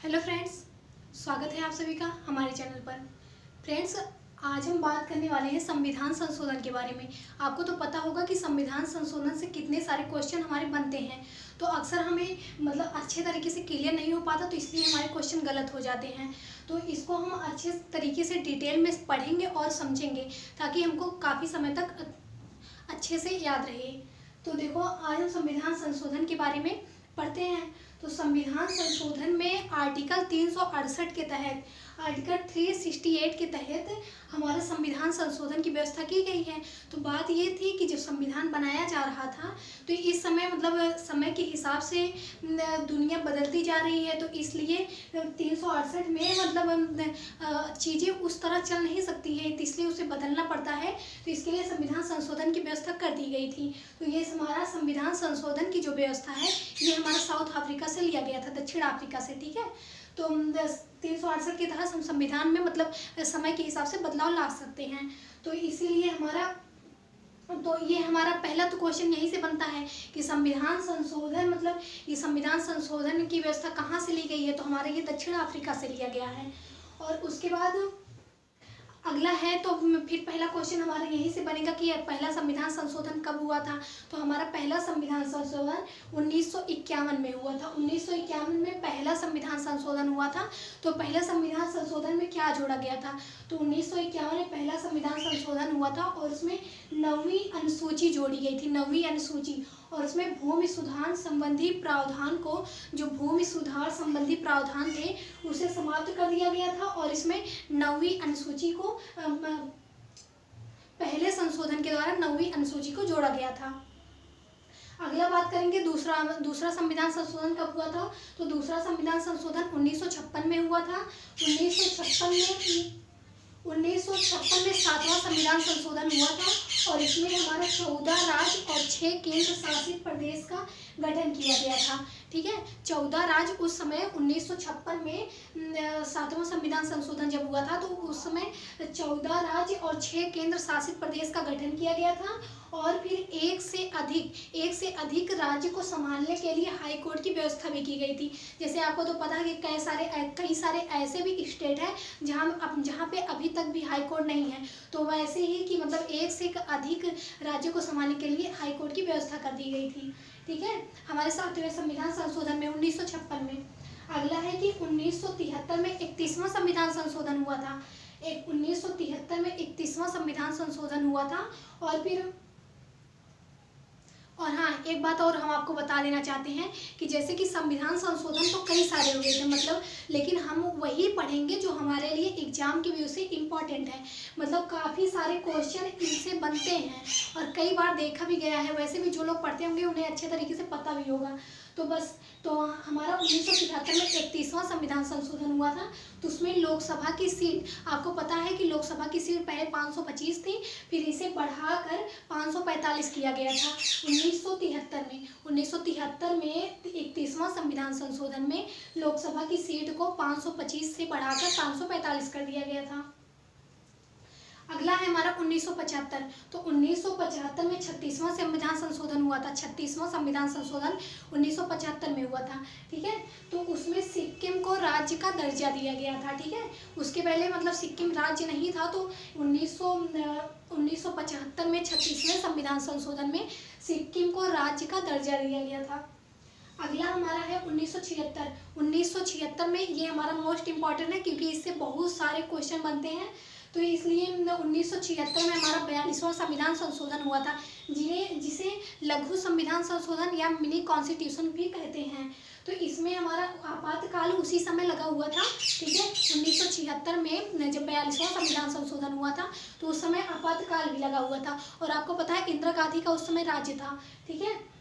Hello friends, स्वागत है आप सभी का हमारे चैनल पर। फ्रेंड्स, आज हम बात करने वाले हैं संविधान संशोधन के बारे में। आपको तो पता होगा कि संविधान संशोधन से कितने सारे क्वेश्चन हमारे बनते हैं, तो अक्सर हमें अच्छे तरीके से क्लियर नहीं हो पाता, तो इसलिए हमारे क्वेश्चन गलत हो जाते हैं। तो इसको हम अच्छे तरीके से डिटेल में पढ़ेंगे और समझेंगे ताकि हमको काफ़ी समय तक अच्छे से याद रहे। तो देखो, आज हम संविधान संशोधन के बारे में पढ़ते हैं। तो संविधान संशोधन में आर्टिकल 368 के तहत, आर्टिकल 368 के तहत हमारा संविधान संशोधन की व्यवस्था की गई है। तो बात ये थी कि जब संविधान बनाया जा रहा था तो इस समय समय के हिसाब से दुनिया बदलती जा रही है, तो इसलिए 368 में चीज़ें उस तरह चल नहीं सकती है, तो इसलिए उसे बदलना पड़ता है। तो इसके लिए संविधान संशोधन की व्यवस्था कर दी गई थी। तो ये हमारा संविधान संशोधन की जो व्यवस्था है ये हमारा साउथ अफ्रीका से लिया गया था, दक्षिण अफ्रीका से। ठीक है, तो 368 के तहत हम संविधान में समय के हिसाब से बदलाव ला सकते हैं। तो इसीलिए ये हमारा पहला तो क्वेश्चन यहीं से बनता है कि संविधान संशोधन ये संविधान संशोधन की व्यवस्था कहाँ से ली गई है, तो हमारे ये दक्षिण अफ्रीका से लिया गया है। और उसके बाद अगला है, तो फिर पहला क्वेश्चन हमारा यहीं से बनेगा कि पहला संविधान संशोधन कब हुआ था। तो हमारा पहला संविधान संशोधन 1951 में हुआ था। 1951 में पहला संविधान संशोधन हुआ था। तो पहला संविधान संशोधन में क्या जोड़ा गया था, तो 1951 में पहला संविधान संशोधन हुआ था और उसमें 9वीं अनुसूची जोड़ी गई थी, 9वीं अनुसूची। और उसमें भूमि सुधार संबंधी प्रावधान को, जो भूमि सुधार संबंधी प्रावधान थे उसे समाप्त कर दिया गया था और इसमें 9वीं अनुसूची को पहले संशोधन के द्वारा 9वीं अनुसूची को जोड़ा गया था। अगला बात करेंगे दूसरा संविधान संशोधन कब हुआ था। तो दूसरा संविधान संशोधन 1956 में हुआ था। 1956 में 7वां संविधान संशोधन हुआ था और इसमें हमारा 14 राज्य और 6 केंद्र शासित प्रदेश का गठन किया गया था। ठीक है, 14 राज्य उस समय 1956 में 7वां संविधान संशोधन जब हुआ था तो उस समय 14 राज्य और 6 केंद्र शासित प्रदेश का गठन किया गया था। और फिर एक से अधिक राज्य को संभालने के लिए हाई कोर्ट की व्यवस्था भी की गई थी। जैसे आपको तो पता है कि कई सारे ऐसे भी स्टेट हैं जहाँ पे अभी तक भी हाई कोर्ट नहीं है। तो वैसे ही कि एक से अधिक राज्य को संभालने के लिए हाई कोर्ट की व्यवस्था कर दी गई थी। ठीक है, हमारे 7वें संविधान संशोधन में 1956 में। अगला है कि 1973 में 31वां संविधान संशोधन हुआ था। 1973 में 31वां संविधान संशोधन हुआ था। और हाँ, एक बात और हम आपको बता देना चाहते हैं कि जैसे कि संविधान संशोधन तो कई सारे हुए थे लेकिन हम वही पढ़ेंगे जो हमारे लिए एग्जाम की व्यू से इम्पॉर्टेंट है। काफ़ी सारे क्वेश्चन इनसे बनते हैं और कई बार देखा भी गया है। वैसे भी जो लोग पढ़ते होंगे उन्हें अच्छे तरीके से पता भी होगा। तो हमारा 1973 में 31वां संविधान संशोधन हुआ था। तो उसमें लोकसभा की सीट, आपको पता है कि लोकसभा की सीट पहले 525 थी, फिर इसे बढ़ाकर 545 किया गया था 1973 में 31वां संविधान संशोधन में लोकसभा की सीट को 525 से बढ़ाकर 545 कर दिया गया था। अगला है हमारा 1975। तो 1975 में 36वां संविधान संशोधन हुआ था। 36वां संविधान संशोधन 1975 में हुआ था। ठीक है, तो उसमें सिक्किम को राज्य का दर्जा दिया गया था। ठीक है, उसके पहले सिक्किम राज्य नहीं था। तो 1975 में 36वें संविधान संशोधन में सिक्किम को राज्य का दर्जा दिया गया था। अगला हमारा है 1976। 1976 में ये हमारा मोस्ट इम्पॉर्टेंट है क्योंकि इससे बहुत सारे क्वेश्चन बनते हैं। तो इसलिए 1976 में हमारा 42वां संविधान संशोधन हुआ था, जिसे लघु संविधान संशोधन या मिनी कॉन्स्टिट्यूशन भी कहते हैं। तो इसमें हमारा आपातकाल उसी समय लगा हुआ था। ठीक है, 1976 में जब 42वां संविधान संशोधन हुआ था तो उस समय आपातकाल भी लगा हुआ था। और आपको पता है इंदिरा गांधी का उस समय राज्य था। ठीक है,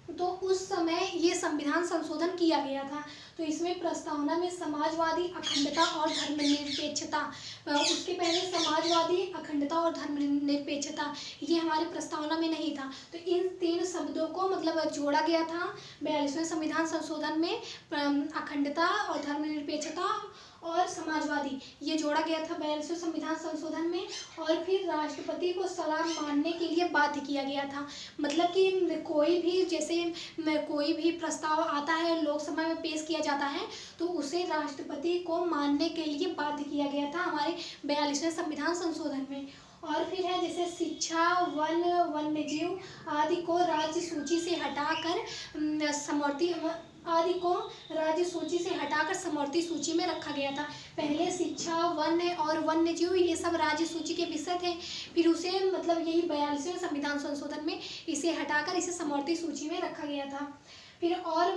तो उस समय ये संविधान संशोधन किया गया था। तो इसमें प्रस्तावना में समाजवादी अखंडता और धर्मनिरपेक्षता, उसके पहले समाजवादी अखंडता और धर्मनिरपेक्षता ये हमारे प्रस्तावना में नहीं था। तो इन 3 शब्दों को जोड़ा गया था 42वें संविधान संशोधन में। अखंडता और धर्मनिरपेक्षता और समाजवादी ये जोड़ा गया था 42वें संविधान संशोधन में। और फिर राष्ट्रपति को सलाह मानने के लिए बाध्य किया गया था। कि कोई भी, जैसे जैसे कोई भी प्रस्ताव आता है लोकसभा में पेश किया जाता है तो उसे राष्ट्रपति को मानने के लिए बाध्य किया गया था हमारे 42वें संविधान संशोधन में। और फिर है जैसे शिक्षा, वन, वन्यजीव आदि को राज्य सूची से हटाकर समवर्ती सूची में रखा गया था। पहले शिक्षा, वन और वन्यजीव ये सब राज्य सूची के विषय थे, फिर उसे मतलब यही 42वें संविधान संशोधन में इसे हटाकर इसे समवर्ती सूची में रखा गया था। फिर और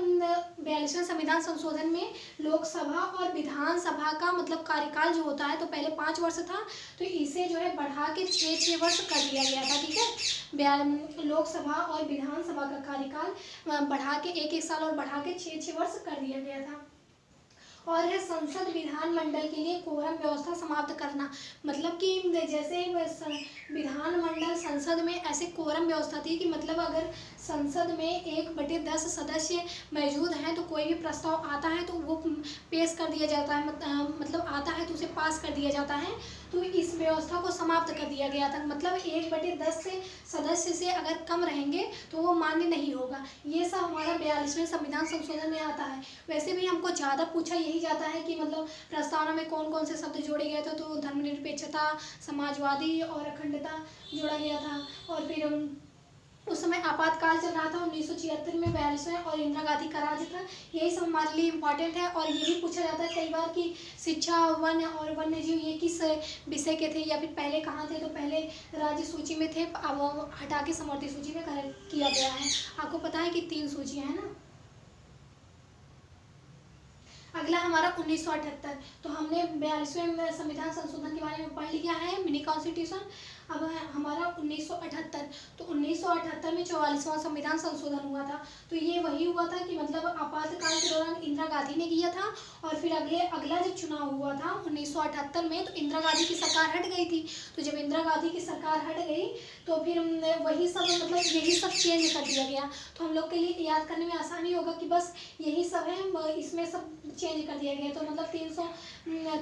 42वें संविधान संशोधन में लोकसभा और विधानसभा का मतलब कार्यकाल जो होता है तो पहले 5 वर्ष था तो इसे जो है बढ़ा के 6 वर्ष कर दिया गया था। ठीक है, लोकसभा और विधानसभा का कार्यकाल बढ़ा के 1 साल और बढ़ा के 6 वर्ष कर दिया गया था। और है संसद विधानमंडल के लिए कोरम व्यवस्था समाप्त करना, मतलब कि जैसे विधानमंडल संसद में ऐसे कोरम व्यवस्था थी कि मतलब अगर संसद में 1/10 सदस्य मौजूद हैं तो कोई भी प्रस्ताव आता है तो वो पेश कर दिया जाता है, मतलब आता है तो उसे पास कर दिया जाता है। तो इस व्यवस्था को समाप्त कर दिया गया था, मतलब 1/10 से सदस्य से अगर कम रहेंगे तो वो मान्य नहीं होगा। ये सब हमारा 42वें संविधान संशोधन में आता है। वैसे भी हमको ज़्यादा पूछा यही जाता है कि मतलब प्रस्तावना में कौन कौन से शब्द जोड़े गए थे, तो धर्मनिरपेक्षता, समाजवादी और अखंडता जोड़ा गया था। और फिर उस समय आपातकाल चल रहा था 1976 में 42वें, और इंदिरा गांधी का राज था। यही सब हमारे लिए इम्पोर्टेंट है। और ये भी पूछा जाता है कई बार कि शिक्षा, वन और वन्यजीव ये किस विषय के थे या फिर पहले कहाँ थे, तो पहले राज्य सूची में थे, अब हटा के समवर्ती सूची में किया गया है। आपको पता है कि 3 सूचियाँ हैं ना। अगला हमारा 1978, तो हमने 42वें संविधान संशोधन के बारे में पढ़ लिया है, मिनी कॉन्स्टिट्यूशन। अब हमारा 1978, तो 1978 में 44वां संविधान संशोधन हुआ था। तो ये वही हुआ था कि मतलब आपातकाल के दौरान इंदिरा गांधी ने किया था, और फिर अगला जब चुनाव हुआ था 1978 में तो इंदिरा गांधी की सरकार हट गई थी। तो जब इंदिरा गांधी की सरकार हट गई तो फिर वही सब मतलब यही सब चेंज कर दिया गया। तो हम लोग के लिए याद करने में आसानी होगा कि बस यही सब है, इसमें सब चेंज कर दिया गया। तो मतलब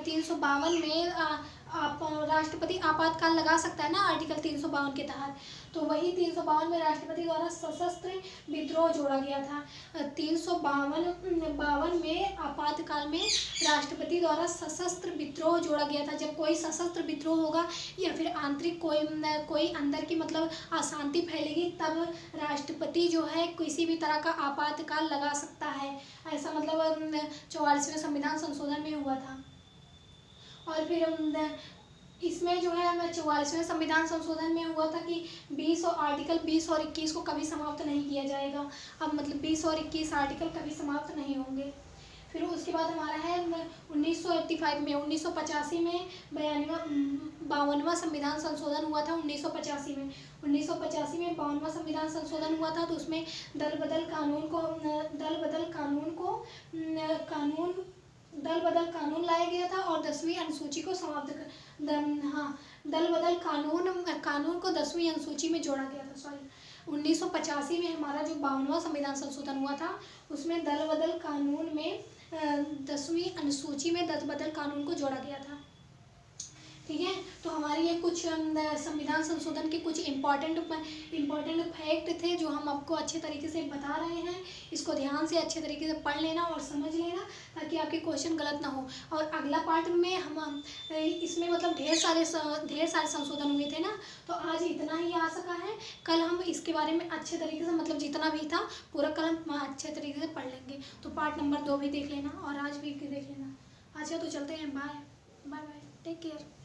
352 में आप राष्ट्रपति आपातकाल लगा सकता है ना आर्टिकल 352 के तहत। तो वही 352 में राष्ट्रपति द्वारा सशस्त्र विद्रोह जोड़ा गया था। 352 में आपातकाल में राष्ट्रपति द्वारा सशस्त्र विद्रोह जोड़ा गया था। जब कोई सशस्त्र विद्रोह होगा या फिर आंतरिक कोई अंदर की मतलब अशांति फैलेगी, तब राष्ट्रपति जो है किसी भी तरह का आपातकाल लगा सकता है। ऐसा मतलब 44वें संविधान संशोधन में हुआ था। और फिर इसमें जो है 44वें संविधान संशोधन में हुआ था कि आर्टिकल 20 और 21 को कभी समाप्त नहीं किया जाएगा। अब मतलब 20 और 21 आर्टिकल कभी समाप्त नहीं होंगे। फिर उसके बाद हमारा है 1985 में 1985 में 52वां संविधान संशोधन हुआ था। 1985 में 52वां संविधान संशोधन हुआ था। तो उसमें दल बदल कानून लाया गया था और 10वीं अनुसूची को दल बदल कानून को 10वीं अनुसूची में जोड़ा गया था। 1985 में हमारा जो 52वां संविधान संशोधन हुआ था उसमें दल बदल कानून में 10वीं अनुसूची में दल बदल कानून को जोड़ा गया था। ठीक है, तो हमारे ये कुछ संविधान संशोधन के कुछ इम्पॉर्टेंट फैक्ट थे जो हम आपको अच्छे तरीके से बता रहे हैं। इसको ध्यान से अच्छे तरीके से पढ़ लेना और समझ लेना ताकि आपके क्वेश्चन गलत ना हो। और अगला पार्ट में हम इसमें मतलब ढेर सारे संशोधन हुए थे ना, तो आज इतना ही आ सका है। कल हम इसके बारे में अच्छे तरीके से मतलब जितना भी था पूरा कल हम अच्छे तरीके से पढ़ लेंगे। तो पार्ट नंबर 2 भी देख लेना और आज भी देख लेना। अच्छा, तो चलते हैं। Bye bye bye, take care.